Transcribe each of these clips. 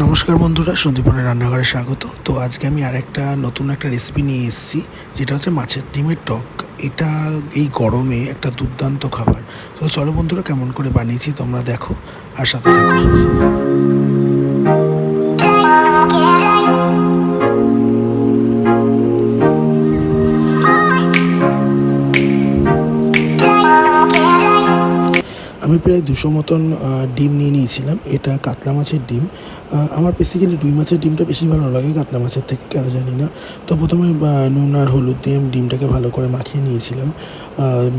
নমস্কার বন্ধুরা, সন্দীপনের রান্নাঘরে স্বাগত। তো আজকে আমি আরেকটা নতুন একটা রেসিপি নিয়ে এসেছি, যেটা হচ্ছে মাছের ডিমের টক। এটা এই গরমে একটা দুর্দান্ত খাবার। তো চলো বন্ধুরা, কেমন করে বানিয়েছি তোমরা দেখো আর সাথে থাকো। আমি প্রায় 200 মতন ডিম নিয়ে নিয়েছিলাম। এটা কাতলা মাছের ডিম। আমার বেসিক্যালি রুই মাছের ডিমটা বেশি ভালো লাগে কাতলা মাছের থেকে, কেন জানি না। তো প্রথমে নুন আর হলুদ দিয়ে ডিমটাকে ভালো করে মাখিয়ে নিয়েছিলাম।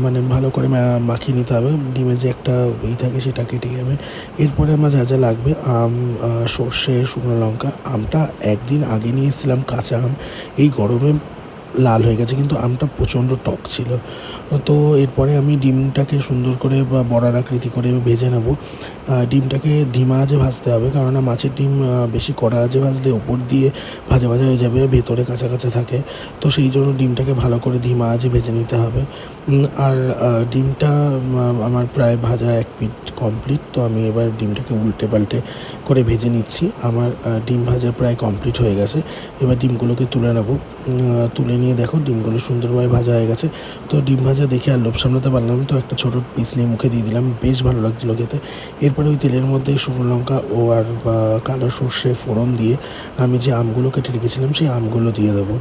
মানে ভালো করে মাখিয়ে নিতে হবে, ডিমের যে একটা থাকে সেটা কেটে যাবে। এরপরে আমার যা যা লাগবে, আম, সর্ষে, শুকনো লঙ্কা। আমটা একদিন আগে নিয়ে এসেছিলাম, কাঁচা আম। এই গরমে লাল হয়ে গেছে, কিন্তু আমটা প্রচণ্ড টক ছিল। তো এরপরে আমি ডিমটাকে সুন্দর করে বা বড়ার আকৃতি করে ভেজে নেব। ডিমটাকে ধিমা আঁচে ভাজতে হবে, কেননা মাছের ডিম বেশি কড়া আঁচে ভাজলে ওপর দিয়ে ভাজা ভাজা হয়ে যাবে, ভেতরে কাঁচা কাঁচা থাকে। তো সেই জন্য ডিমটাকে ভালো করে ধিমা আঁচে ভেজে নিতে হবে। আর ডিমটা আমার প্রায় ভাজা এক পিঠ কমপ্লিট। তো আমি এবার ডিমটাকে উল্টে পাল্টে করে ভেজে নিচ্ছি। আমার ডিম ভাজা প্রায় কমপ্লিট হয়ে গেছে। এবার ডিমগুলোকে তুলে নেব। তুলে নিয়ে দেখো ডিমগুলো সুন্দরভাবে ভাজা হয়ে গেছে। তো ডিম ভাজা দেখে আর লোভ সামলাতে পারলাম, তো একটা ছোটো পিস নিয়ে মুখে দিয়ে দিলাম। বেশ ভালো লাগছিলো খেতে। এরপরে ওই তেলের মধ্যে শুকনো লঙ্কা ও আর কালো সর্ষে ফোড়ন দিয়ে আমি যে আমগুলো কেটে রেখেছিলাম সেই আমগুলো দিয়ে দেবো।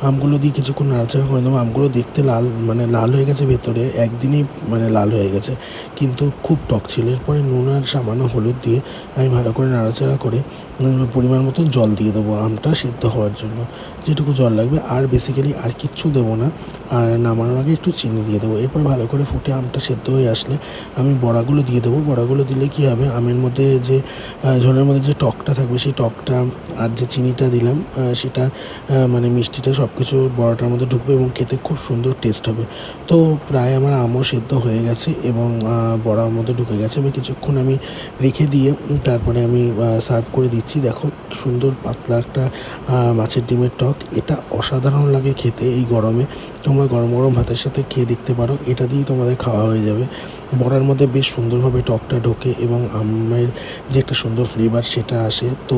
আমগুলো দিয়ে কিছুক্ষণ নাড়াচাড়া করে দেবো। আমগুলো দেখতে লাল, মানে লাল হয়ে গেছে ভেতরে, একদিনেই মানে লাল হয়ে গেছে, কিন্তু খুব টক ছিল। এরপরে নুন আর সামান্য হলুদ দিয়ে আমি ভালো করে নাড়াচাড়া করে পরিমাণ মতন জল দিয়ে দেবো আমটা সিদ্ধ হওয়ার জন্য, যেটুকু জল লাগবে। আর বেসিক্যালি আর কিচ্ছু দেবো না। আর নামানোর আগে একটু চিনি দিয়ে দেবো। এরপর ভালো করে ফুটে আমটা সেদ্ধ হয়ে আসলে আমি বড়াগুলো দিয়ে দেবো। বড়াগুলো দিলে কী হবে, আমের মধ্যে যে ঝোলের মধ্যে যে টকটা থাকবে সেই টকটা আর যে চিনিটা দিলাম সেটা মানে মিষ্টিটা সব কিছু বড়াটার মধ্যে ঢুকবে এবং খেতে খুব সুন্দর টেস্ট হবে। তো প্রায় আমার আমও সেদ্ধ হয়ে গেছে এবং বড়ার মধ্যে ঢুকে গেছে। এবার কিছুক্ষণ আমি রেখে দিয়ে তারপরে আমি সার্ভ করে দিচ্ছি। দেখো সুন্দর পাতলা একটা মাছের ডিমের টক। এটা অসাধারণ লাগে খেতে এই গরমে। তোমরা গরম গরম ভাতের সাথে খেয়ে দেখতে পারো, এটা দিয়েই তোমাদের খাওয়া হয়ে যাবে। বড়ার মধ্যে বেশ সুন্দরভাবে টকটা ঢোকে এবং আমের যে একটা সুন্দর ফ্লেভার সেটা আসে, তো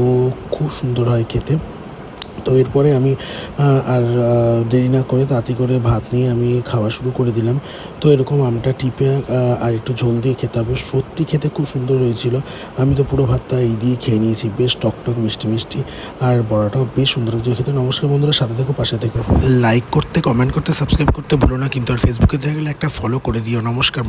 খুব সুন্দর হয় খেতে। তো এরপরে আমি আর দেরি না করে তাড়াতাড়ি করে ভাত নিয়ে আমি খাওয়া শুরু করে দিলাম। তো এরকম আমটা টিপে আর একটু ঝোল দিয়ে খেতে হবে। সত্যি খেতে খুব সুন্দর হয়েছিল। আমি তো পুরো ভাতটা এই দিয়ে খেয়ে নিয়েছি। বেশ টকটক মিষ্টি মিষ্টি, আর বড়াটাও বেশ সুন্দর হয়েছে খেতে। নমস্কার বন্ধুরা, সাথে থেকো, পাশে থেকো। লাইক করতে, কমেন্ট করতে, সাবস্ক্রাইব করতে ভুলো না কিন্তু। আর ফেসবুকে দেখলে একটা ফলো করে দিও। নমস্কার।